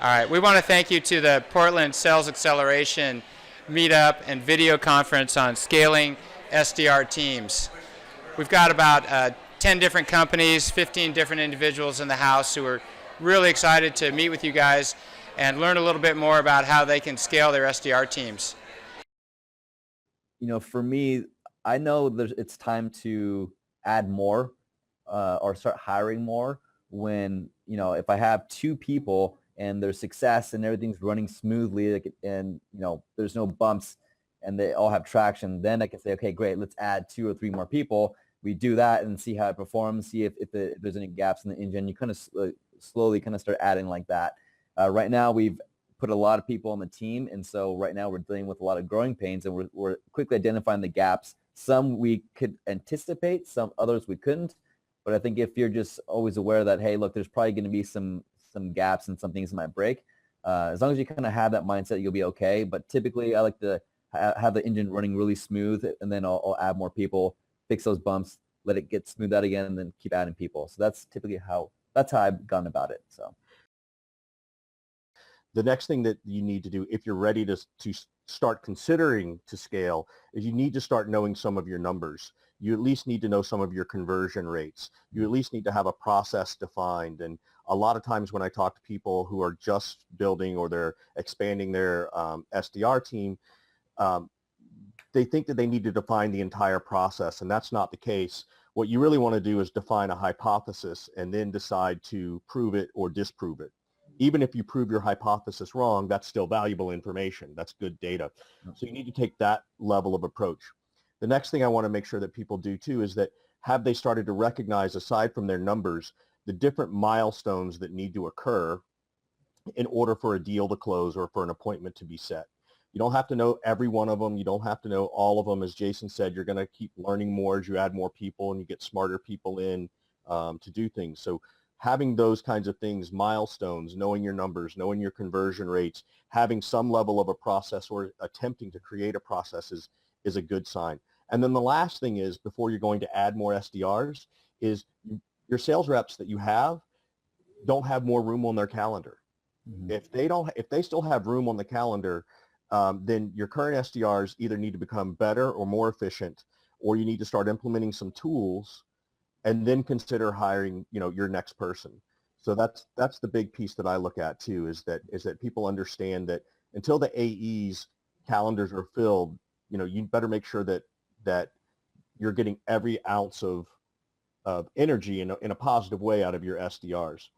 All right, we want to thank you to the Portland Sales Acceleration meetup and video conference on scaling SDR teams. We've got about 10 different companies, 15 different individuals in the house who are really excited to meet with you guys and learn a little bit more about how they can scale their SDR teams. For me, I know it's time to add more or start hiring more when, if I have 2 people and there's success and everything's running smoothly, and there's no bumps and they all have traction, then I can say, okay, great, let's add 2 or 3 more people. We do that and see how it performs, see if there's any gaps in the engine. You kind of slowly kind of start adding like that. Right now, we've put a lot of people on the team, and so right now we're dealing with a lot of growing pains, and we're quickly identifying the gaps. Some we could anticipate, some others we couldn't. But I think if you're just always aware that, hey, look, there's probably going to be some gaps and some things that might break, as long as you kind of have that mindset, you'll be okay. But typically, I like to have the engine running really smooth, and then I'll add more people, fix those bumps, let it get smooth out again, and then keep adding people. So that's typically how I've gone about it. So the next thing that you need to do if you're ready to start considering to scale is you need to start knowing some of your numbers. You at least need to know some of your conversion rates. You at least need to have a process defined. And a lot of times when I talk to people who are just building or they're expanding their SDR team, they think that they need to define the entire process, and that's not the case. What you really want to do is define a hypothesis and then decide to prove it or disprove it. Even if you prove your hypothesis wrong, that's still valuable information. That's good data. So you need to take that level of approach. The next thing I want to make sure that people do too is that have they started to recognize, aside from their numbers, the different milestones that need to occur in order for a deal to close or for an appointment to be set. You don't have to know every one of them. You don't have to know all of them. As Jason said, you're going to keep learning more as you add more people and you get smarter people in to do things. So having those kinds of things, milestones, knowing your numbers, knowing your conversion rates, having some level of a process or attempting to create a process is a good sign. And then the last thing is, before you're going to add more SDRs, is your sales reps that you have don't have more room on their calendar. Mm-hmm. If they still have room on the calendar, then your current SDRs either need to become better or more efficient, or you need to start implementing some tools and then consider hiring, your next person. So that's the big piece that I look at too, is that people understand that until the AEs calendars are filled, you better make sure that you're getting every ounce of energy in a positive way out of your SDRs.